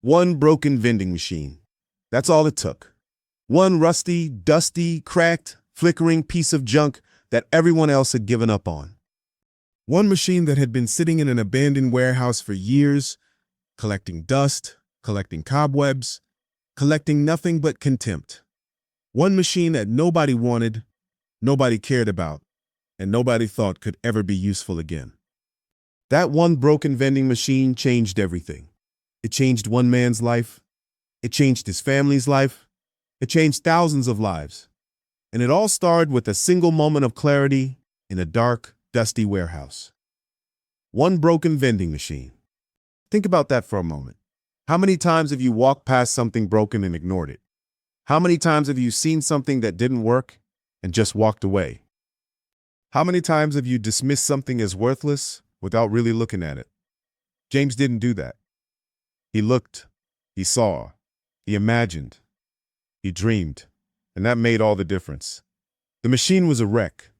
One broken vending machine. That's all it took. One rusty, dusty, cracked, flickering piece of junk that everyone else had given up on. One machine that had been sitting in an abandoned warehouse for years, collecting dust, collecting cobwebs, collecting nothing but contempt. One machine that nobody wanted, nobody cared about, and nobody thought could ever be useful again. That one broken vending machine changed everything. It changed one man's life. It changed his family's life. It changed thousands of lives. And it all started with a single moment of clarity in a dark, dusty warehouse. One broken vending machine. Think about that for a moment. How many times have you walked past something broken and ignored it? How many times have you seen something that didn't work and just walked away? How many times have you dismissed something as worthless without really looking at it? James didn't do that. He looked, he saw, he imagined, he dreamed, and that made all the difference. The machine was a wreck.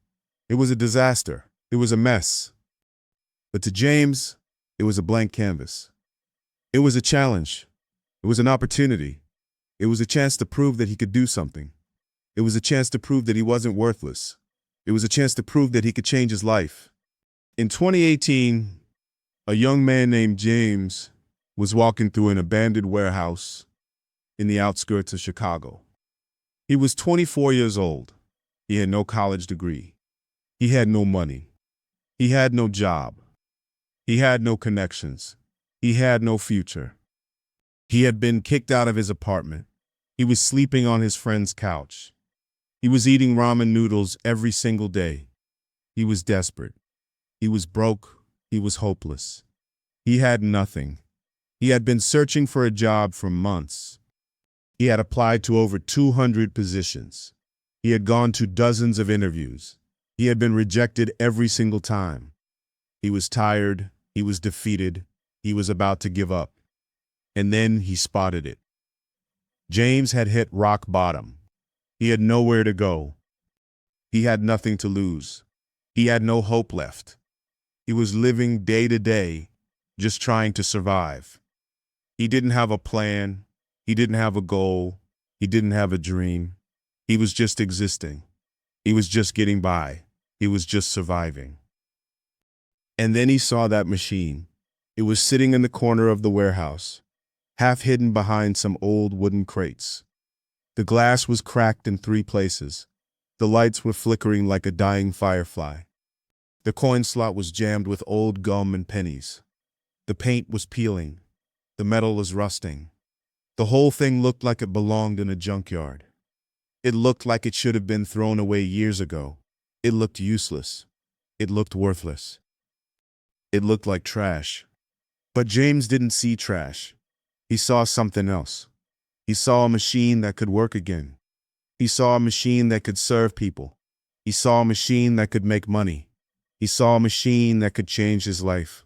It was a disaster. It was a mess. But to James, it was a blank canvas. It was a challenge. It was an opportunity. It was a chance to prove that he could do something. It was a chance to prove that he wasn't worthless. It was a chance to prove that he could change his life. In 2018, a young man named James was walking through an abandoned warehouse in the outskirts of Chicago. He was 24 years old. He had no college degree. He had no money. He had no job. He had no connections. He had no future. He had been kicked out of his apartment. He was sleeping on his friend's couch. He was eating ramen noodles every single day. He was desperate. He was broke. He was hopeless. He had nothing. He had been searching for a job for months. He had applied to over 200 positions. He had gone to dozens of interviews. He had been rejected every single time. He was tired. He was defeated. He was about to give up. And then he spotted it. James had hit rock bottom. He had nowhere to go. He had nothing to lose. He had no hope left. He was living day to day, just trying to survive. He didn't have a plan. He didn't have a goal. He didn't have a dream. He was just existing. He was just getting by. He was just surviving. And then he saw that machine. It was sitting in the corner of the warehouse, half hidden behind some old wooden crates. The glass was cracked in 3 places. The lights were flickering like a dying firefly. The coin slot was jammed with old gum and pennies. The paint was peeling. The metal was rusting. The whole thing looked like it belonged in a junkyard. It looked like it should have been thrown away years ago. It looked useless. It looked worthless. It looked like trash. But James didn't see trash. He saw something else. He saw a machine that could work again. He saw a machine that could serve people. He saw a machine that could make money. He saw a machine that could change his life.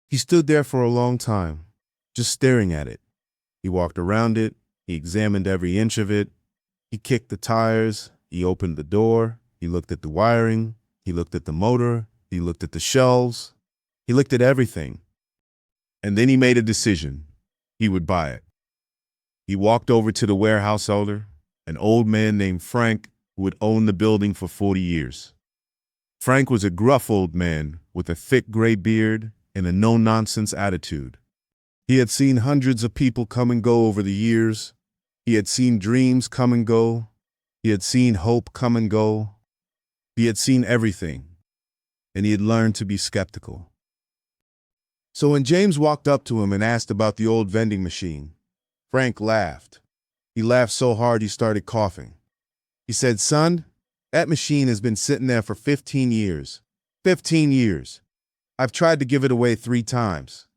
He stood there for a long time, just staring at it. He walked around it. He examined every inch of it. He kicked the tires. He opened the door. He looked at the wiring. He looked at the motor. He looked at the shelves. He looked at everything. And then he made a decision. He would buy it. He walked over to the warehouse owner, an old man named Frank, who had owned the building for 40 years. Frank was a gruff old man with a thick gray beard and a no-nonsense attitude. He had seen hundreds of people come and go over the years. He had seen dreams come and go. He had seen hope come and go. He had seen everything, and he had learned to be skeptical. So when James walked up to him and asked about the old vending machine, Frank laughed. He laughed so hard he started coughing. He said, "Son, that machine has been sitting there for 15 years. 15 years. I've tried to give it away 3 times.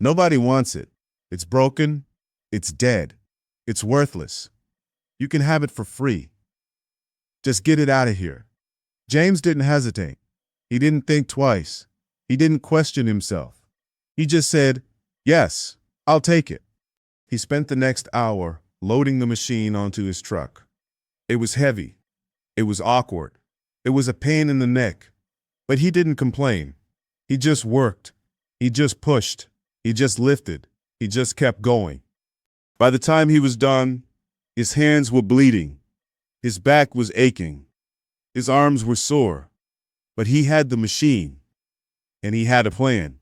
Nobody wants it. It's broken. It's dead. It's worthless. You can have it for free. Just get it out of here." James didn't hesitate. He didn't think twice. He didn't question himself. He just said, "Yes, I'll take it." He spent the next hour loading the machine onto his truck. It was heavy. It was awkward. It was a pain in the neck. But he didn't complain. He just worked. He just pushed. He just lifted. He just kept going. By the time he was done, his hands were bleeding. His back was aching. His arms were sore. But he had the machine, and he had a plan.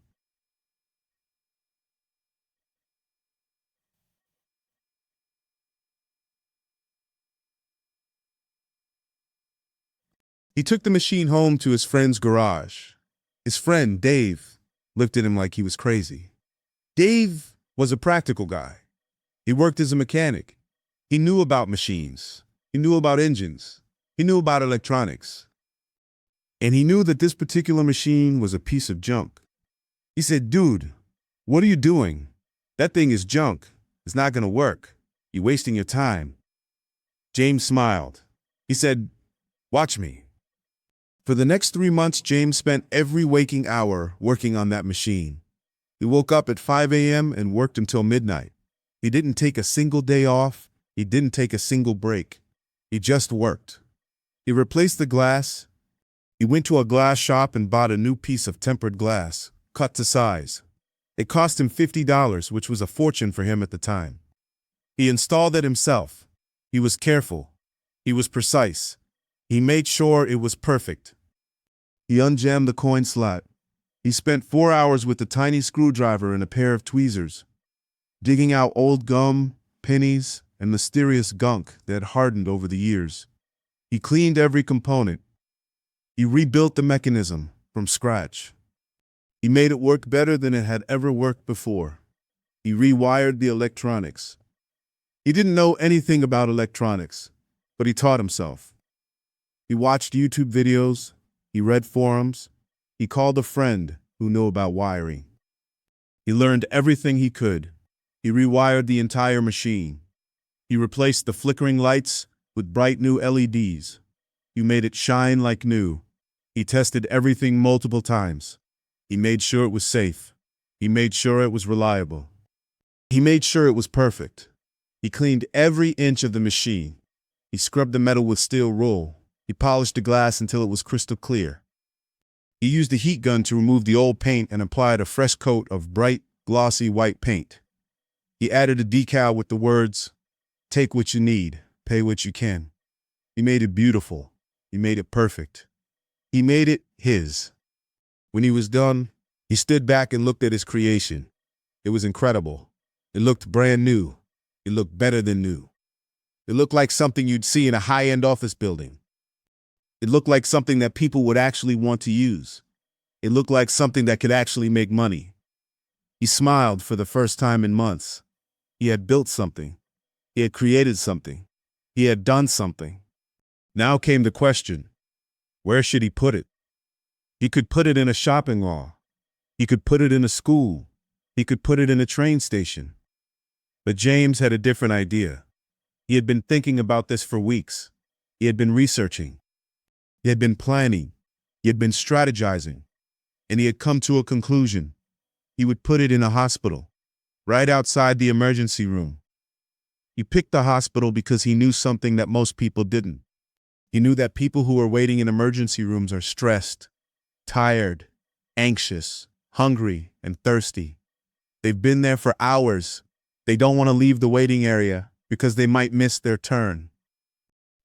He took the machine home to his friend's garage. His friend, Dave, looked at him like he was crazy. Dave was a practical guy. He worked as a mechanic. He knew about machines. He knew about engines. He knew about electronics. And he knew that this particular machine was a piece of junk. He said, "Dude, what are you doing? That thing is junk. It's not going to work. You're wasting your time." James smiled. He said, "Watch me." For the next 3 months, James spent every waking hour working on that machine. He woke up at 5 a.m. and worked until midnight. He didn't take a single day off. He didn't take a single break. He just worked. He replaced the glass. He went to a glass shop and bought a new piece of tempered glass, cut to size. It cost him $50, which was a fortune for him at the time. He installed it himself. He was careful. He was precise. He made sure it was perfect. He unjammed the coin slot. He spent 4 hours with a tiny screwdriver and a pair of tweezers, digging out old gum, pennies, and mysterious gunk that had hardened over the years. He cleaned every component. He rebuilt the mechanism from scratch. He made it work better than it had ever worked before. He rewired the electronics. He didn't know anything about electronics, but he taught himself. He watched YouTube videos. He read forums. He called a friend who knew about wiring. He learned everything he could. He rewired the entire machine. He replaced the flickering lights with bright new LEDs. He made it shine like new. He tested everything multiple times. He made sure it was safe. He made sure it was reliable. He made sure it was perfect. He cleaned every inch of the machine. He scrubbed the metal with steel wool. He polished the glass until it was crystal clear. He used a heat gun to remove the old paint and applied a fresh coat of bright, glossy white paint. He added a decal with the words, "Take what you need, pay what you can." He made it beautiful. He made it perfect. He made it his. When he was done, he stood back and looked at his creation. It was incredible. It looked brand new. It looked better than new. It looked like something you'd see in a high-end office building. It looked like something that people would actually want to use. It looked like something that could actually make money. He smiled for the first time in months. He had built something. He had created something. He had done something. Now came the question, where should he put it? He could put it in a shopping mall. He could put it in a school. He could put it in a train station. But James had a different idea. He had been thinking about this for weeks. He had been researching. He had been planning. He had been strategizing. And he had come to a conclusion. He would put it in a hospital, right outside the emergency room. He picked the hospital because he knew something that most people didn't. He knew that people who are waiting in emergency rooms are stressed, tired, anxious, hungry, and thirsty. They've been there for hours. They don't want to leave the waiting area because they might miss their turn.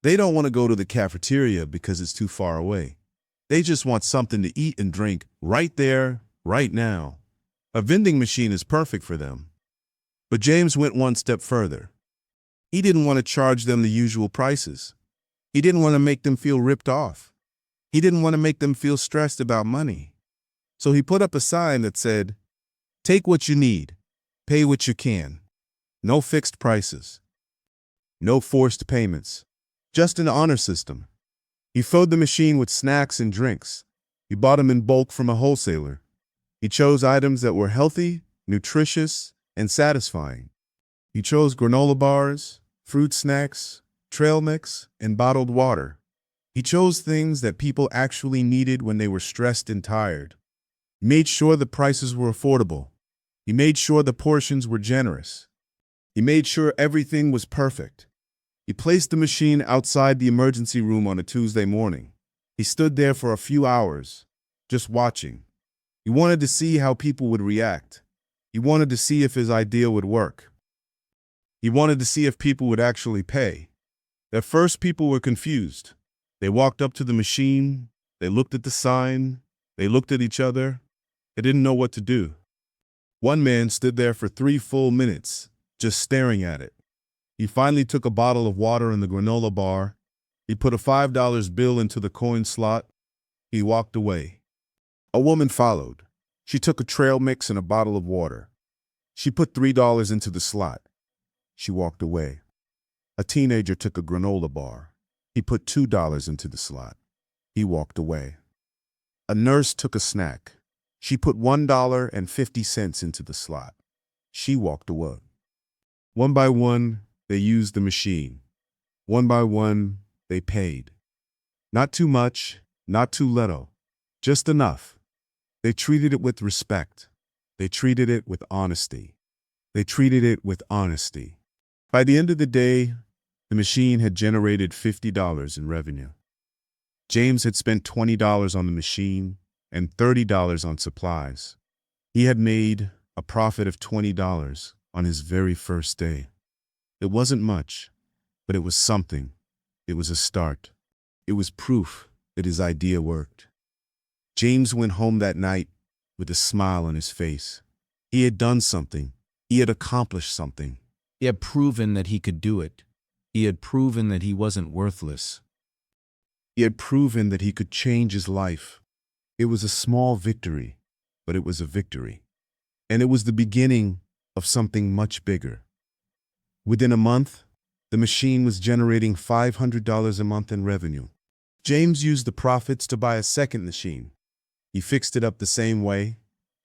They don't want to go to the cafeteria because it's too far away. They just want something to eat and drink right there, right now. A vending machine is perfect for them. But James went one step further. He didn't want to charge them the usual prices. He didn't want to make them feel ripped off. He didn't want to make them feel stressed about money. So he put up a sign that said, "Take what you need, pay what you can. No fixed prices. No forced payments. Just an honor system." He filled the machine with snacks and drinks. He bought them in bulk from a wholesaler. He chose items that were healthy, nutritious, and satisfying. He chose granola bars, fruit snacks, trail mix, and bottled water. He chose things that people actually needed when they were stressed and tired. He made sure the prices were affordable. He made sure the portions were generous. He made sure everything was perfect. He placed the machine outside the emergency room on a Tuesday morning. He stood there for a few hours, just watching. He wanted to see how people would react. He wanted to see if his idea would work. He wanted to see if people would actually pay. At first, people were confused. They walked up to the machine, they looked at the sign, they looked at each other. They didn't know what to do. One man stood there for 3 full minutes, just staring at it. He finally took a bottle of water and the granola bar. He put a $5 bill into the coin slot. He walked away. A woman followed. She took a trail mix and a bottle of water. She put $3 into the slot. She walked away. A teenager took a granola bar. He put $2 into the slot. He walked away. A nurse took a snack. She put $1.50 into the slot. She walked away. One by one, they used the machine. One by one, they paid. Not too much, not too little, just enough. They treated it with respect. They treated it with honesty. They treated it with honesty. By the end of the day, the machine had generated $50 in revenue. James had spent $20 on the machine and $30 on supplies. He had made a profit of $20 on his very first day. It wasn't much, but it was something. It was a start. It was proof that his idea worked. James went home that night with a smile on his face. He had done something. He had accomplished something. He had proven that he could do it. He had proven that he wasn't worthless. He had proven that he could change his life. It was a small victory, but it was a victory. And it was the beginning of something much bigger. Within a month, the machine was generating $500 a month in revenue. James used the profits to buy a second machine. He fixed it up the same way.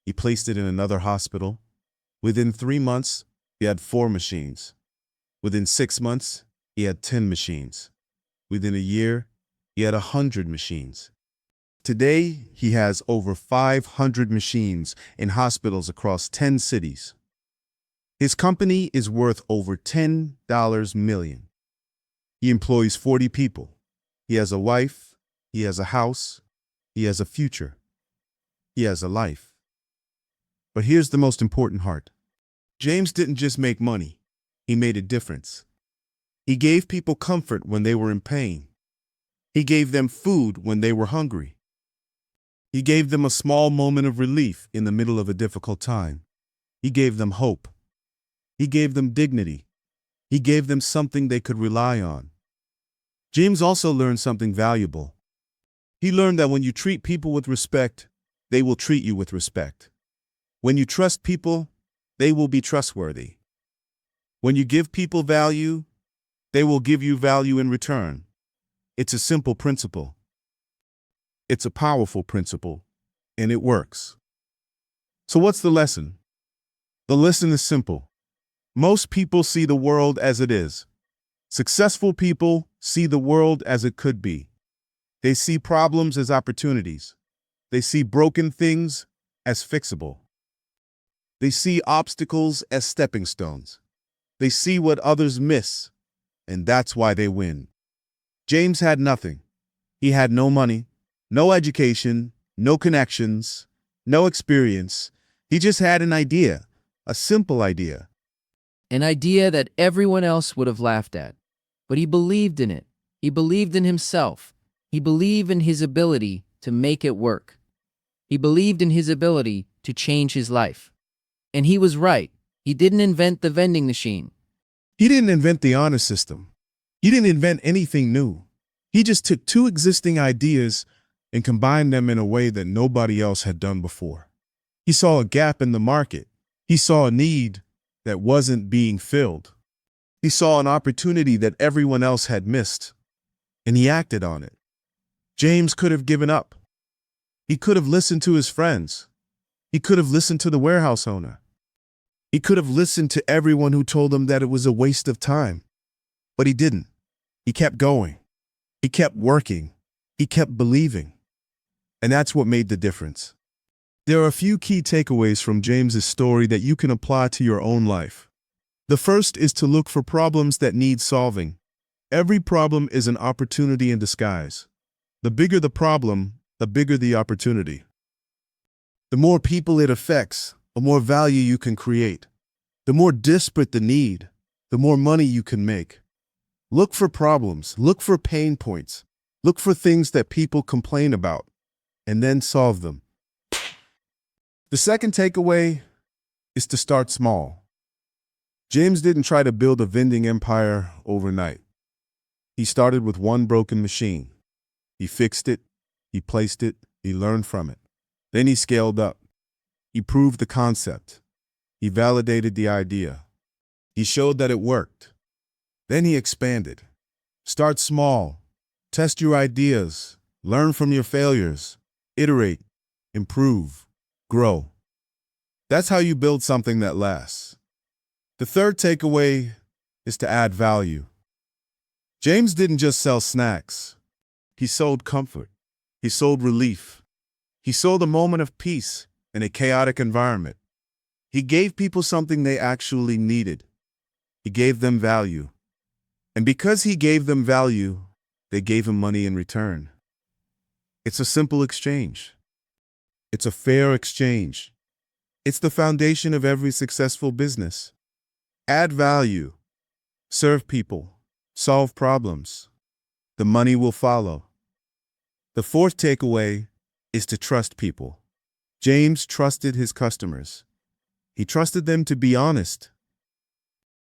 He placed it in another hospital. Within 3 months, he had 4 machines. Within 6 months, he had 10 machines. Within a year, he had 100 machines. Today, he has over 500 machines in hospitals across 10 cities. His company is worth over $10 million. He employs 40 people. He has a wife. He has a house. He has a future. He has a life. But here's the most important part. James didn't just make money. He made a difference. He gave people comfort when they were in pain. He gave them food when they were hungry. He gave them a small moment of relief in the middle of a difficult time. He gave them hope. He gave them dignity. He gave them something they could rely on. James also learned something valuable. He learned that when you treat people with respect, they will treat you with respect. When you trust people, they will be trustworthy. When you give people value, they will give you value in return. It's a simple principle. It's a powerful principle, and it works. So what's the lesson? The lesson is simple. Most people see the world as it is. Successful people see the world as it could be. They see problems as opportunities. They see broken things as fixable. They see obstacles as stepping stones. They see what others miss, and that's why they win. James had nothing. He had no money, no education, no connections, no experience. He just had an idea, a simple idea. An idea that everyone else would have laughed at. But he believed in it. He believed in himself. He believed in his ability to make it work. He believed in his ability to change his life. And he was right. He didn't invent the vending machine. He didn't invent the honor system. He didn't invent anything new. He just took 2 existing ideas and combined them in a way that nobody else had done before. He saw a gap in the market. He saw a need that wasn't being filled. He saw an opportunity that everyone else had missed, and he acted on it. James could have given up. He could have listened to his friends. He could have listened to the warehouse owner. He could have listened to everyone who told him that it was a waste of time. But he didn't. He kept going. He kept working. He kept believing. And that's what made the difference. There are a few key takeaways from James's story that you can apply to your own life. The first is to look for problems that need solving. Every problem is an opportunity in disguise. The bigger the problem, the bigger the opportunity. The more people it affects, the more value you can create. The more disparate the need, the more money you can make. Look for problems, look for pain points, look for things that people complain about, and then solve them. The second takeaway is to start small. James didn't try to build a vending empire overnight. He started with one broken machine. He fixed it, he placed it, he learned from it. Then he scaled up. He proved the concept. He validated the idea. He showed that it worked. Then he expanded. Start small. Test your ideas. Learn from your failures. Iterate. Improve. Grow. That's how you build something that lasts. The third takeaway is to add value. James didn't just sell snacks. He sold comfort. He sold relief. He sold a moment of peace in a chaotic environment. He gave people something they actually needed. He gave them value. And because he gave them value, they gave him money in return. It's a simple exchange. It's a fair exchange. It's the foundation of every successful business. Add value. Serve people. Solve problems. The money will follow. The fourth takeaway is to trust people. James trusted his customers. He trusted them to be honest.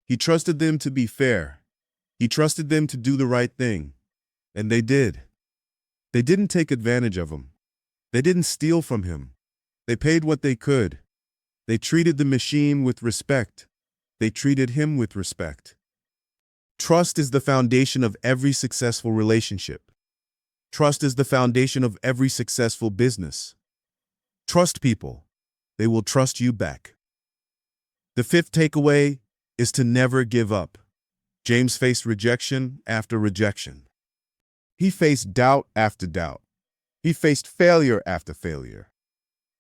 He trusted them to be fair. He trusted them to do the right thing. And they did. They didn't take advantage of him. They didn't steal from him. They paid what they could. They treated the machine with respect. They treated him with respect. Trust is the foundation of every successful relationship. Trust is the foundation of every successful business. Trust people. They will trust you back. The fifth takeaway is to never give up. James faced rejection after rejection. He faced doubt after doubt. He faced failure after failure.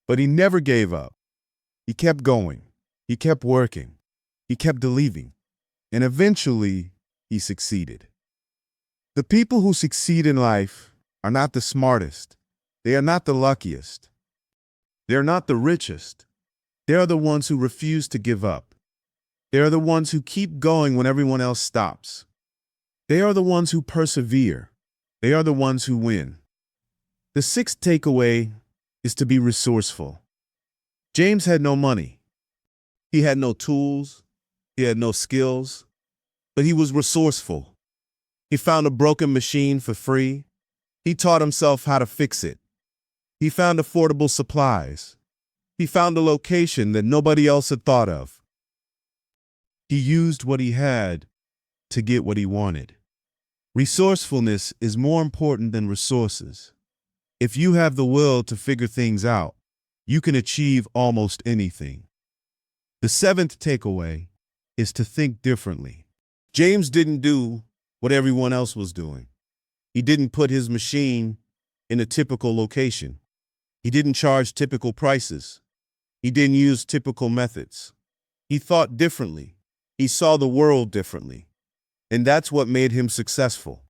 But he never gave up. He kept going. He kept working. He kept believing. And eventually, he succeeded. The people who succeed in life are not the smartest. They are not the luckiest. They're not the richest. They are the ones who refuse to give up. They are the ones who keep going when everyone else stops. They are the ones who persevere. They are the ones who win. The sixth takeaway is to be resourceful. James had no money. He had no tools. He had no skills. But he was resourceful. He found a broken machine for free. He taught himself how to fix it. He found affordable supplies. He found a location that nobody else had thought of. He used what he had to get what he wanted. Resourcefulness is more important than resources. If you have the will to figure things out, you can achieve almost anything. The seventh takeaway is to think differently. James didn't do what everyone else was doing. He didn't put his machine in a typical location. He didn't charge typical prices. He didn't use typical methods. He thought differently. He saw the world differently. And that's what made him successful.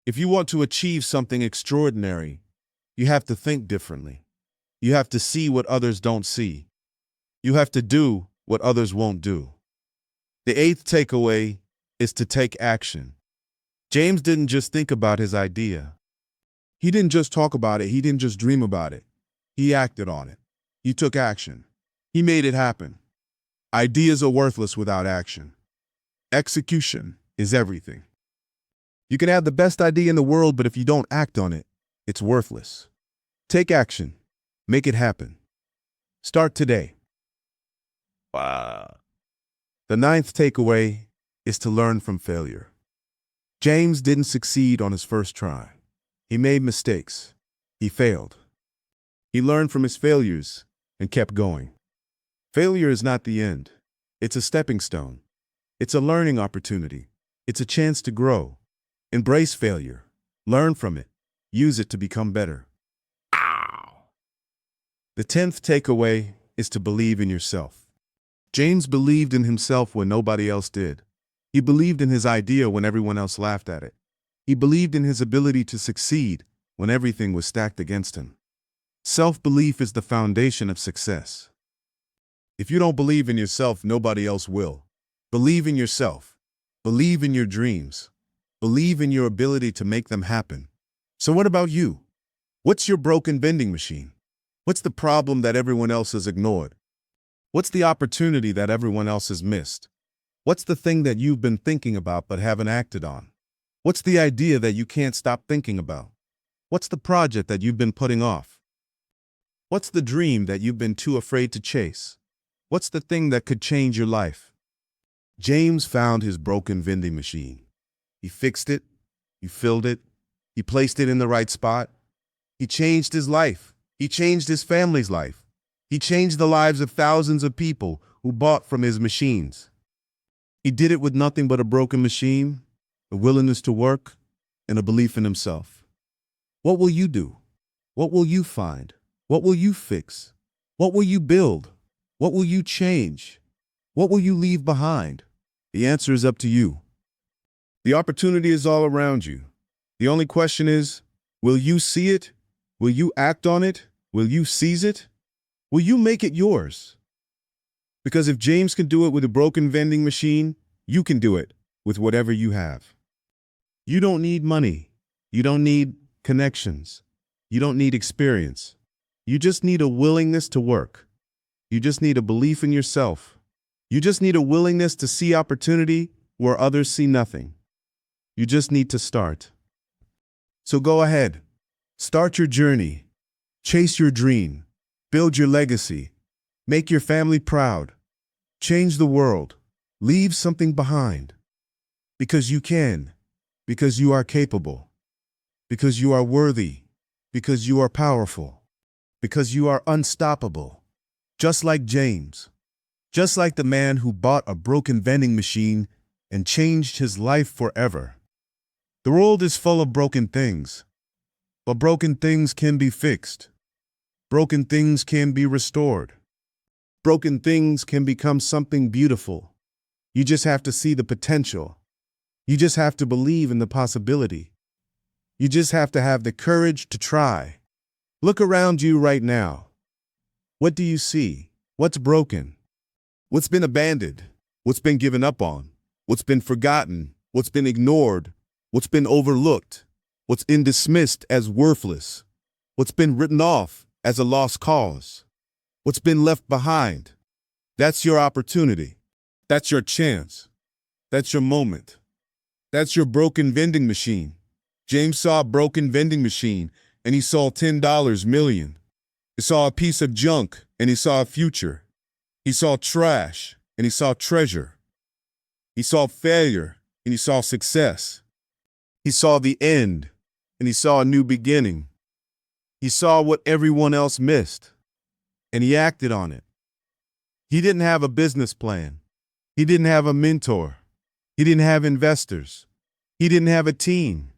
If you want to achieve something extraordinary, you have to think differently. You have to see what others don't see. You have to do what others won't do. The eighth takeaway is to take action. James didn't just think about his idea. He didn't just talk about it. He didn't just dream about it. He acted on it. He took action. He made it happen. Ideas are worthless without action. Execution is everything. You can have the best idea in the world, but if you don't act on it, it's worthless. Take action. Make it happen. Start today. Wow. The ninth takeaway is to learn from failure. James didn't succeed on his first try. He made mistakes. He failed. He learned from his failures and kept going. Failure is not the end. It's a stepping stone. It's a learning opportunity. It's a chance to grow. Embrace failure. Learn from it. Use it to become better. Ow! The 10th takeaway is to believe in yourself. James believed in himself when nobody else did. He believed in his idea when everyone else laughed at it. He believed in his ability to succeed when everything was stacked against him. Self-belief is the foundation of success. If you don't believe in yourself, nobody else will. Believe in yourself. Believe in your dreams. Believe in your ability to make them happen. So what about you? What's your broken vending machine? What's the problem that everyone else has ignored? What's the opportunity that everyone else has missed? What's the thing that you've been thinking about but haven't acted on? What's the idea that you can't stop thinking about? What's the project that you've been putting off? What's the dream that you've been too afraid to chase? What's the thing that could change your life? James found his broken vending machine. He fixed it, he filled it, he placed it in the right spot. He changed his life. He changed his family's life. He changed the lives of thousands of people who bought from his machines. He did it with nothing but a broken machine, a willingness to work, and a belief in himself. What will you do? What will you find? What will you fix? What will you build? What will you change? What will you leave behind? The answer is up to you. The opportunity is all around you. The only question is, will you see it? Will you act on it? Will you seize it? Will you make it yours? Because if James can do it with a broken vending machine, you can do it with whatever you have. You don't need money. You don't need connections. You don't need experience. You just need a willingness to work. You just need a belief in yourself. You just need a willingness to see opportunity where others see nothing. You just need to start. So go ahead. Start your journey. Chase your dream. Build your legacy. Make your family proud. Change the world. Leave something behind. Because you can. Because you are capable. Because you are worthy. Because you are powerful. Because you are unstoppable. Just like James. Just like the man who bought a broken vending machine and changed his life forever. The world is full of broken things. But broken things can be fixed. Broken things can be restored. Broken things can become something beautiful. You just have to see the potential. You just have to believe in the possibility. You just have to have the courage to try. Look around you right now. What do you see? What's broken? What's been abandoned? What's been given up on? What's been forgotten? What's been ignored? What's been overlooked? What's been dismissed as worthless? What's been written off as a lost cause? What's been left behind? That's your opportunity. That's your chance. That's your moment. That's your broken vending machine. James saw a broken vending machine and he saw $10 million. He saw a piece of junk and he saw a future. He saw trash and he saw treasure. He saw failure and he saw success. He saw the end and he saw a new beginning. He saw what everyone else missed and he acted on it. He didn't have a business plan. He didn't have a mentor. He didn't have investors. He didn't have a team.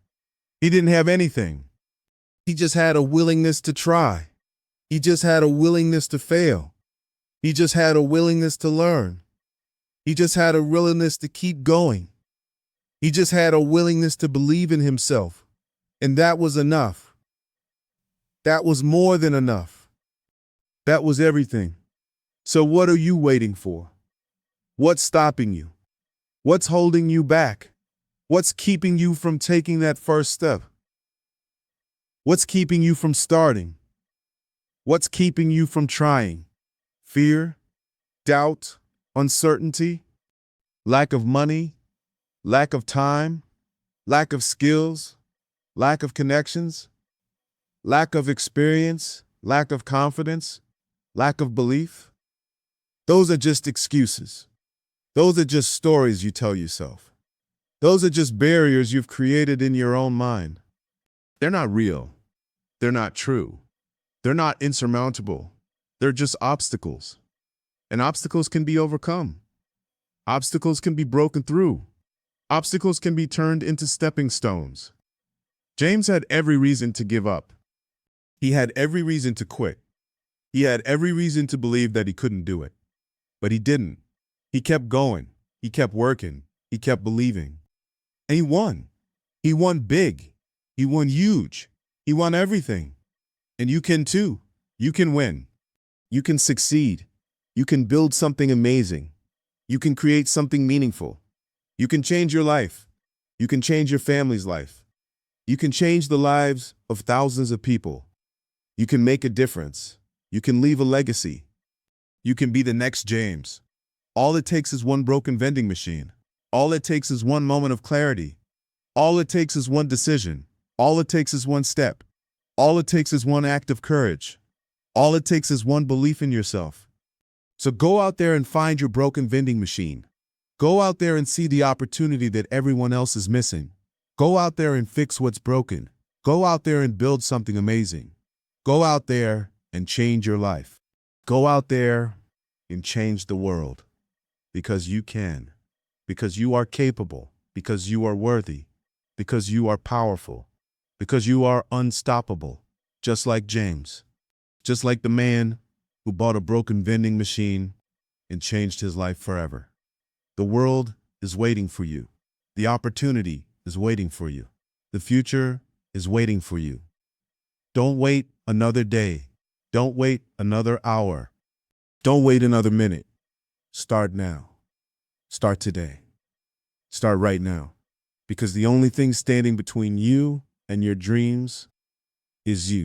He didn't have anything. He just had a willingness to try. He just had a willingness to fail. He just had a willingness to learn. He just had a willingness to keep going. He just had a willingness to believe in himself. And that was enough. That was more than enough. That was everything. So what are you waiting for? What's stopping you? What's holding you back? What's keeping you from taking that first step? What's keeping you from starting? What's keeping you from trying? Fear, doubt, uncertainty, lack of money, lack of time, lack of skills, lack of connections, lack of experience, lack of confidence, lack of belief. Those are just excuses. Those are just stories you tell yourself. Those are just barriers you've created in your own mind. They're not real. They're not true. They're not insurmountable. They're just obstacles. And obstacles can be overcome. Obstacles can be broken through. Obstacles can be turned into stepping stones. James had every reason to give up. He had every reason to quit. He had every reason to believe that he couldn't do it. But he didn't. He kept going. He kept working. He kept believing. And he won. He won big. He won huge. He won everything. And you can too. You can win. You can succeed. You can build something amazing. You can create something meaningful. You can change your life. You can change your family's life. You can change the lives of thousands of people. You can make a difference. You can leave a legacy. You can be the next James. All it takes is one broken vending machine. All it takes is one moment of clarity. All it takes is one decision. All it takes is one step. All it takes is one act of courage. All it takes is one belief in yourself. So go out there and find your broken vending machine. Go out there and see the opportunity that everyone else is missing. Go out there and fix what's broken. Go out there and build something amazing. Go out there and change your life. Go out there and change the world. Because you can. Because you are capable. Because you are worthy. Because you are powerful. Because you are unstoppable. Just like James. Just like the man who bought a broken vending machine and changed his life forever. The world is waiting for you. The opportunity is waiting for you. The future is waiting for you. Don't wait another day. Don't wait another hour. Don't wait another minute. Start now. Start today. Start right now. Because the only thing standing between you and your dreams is you.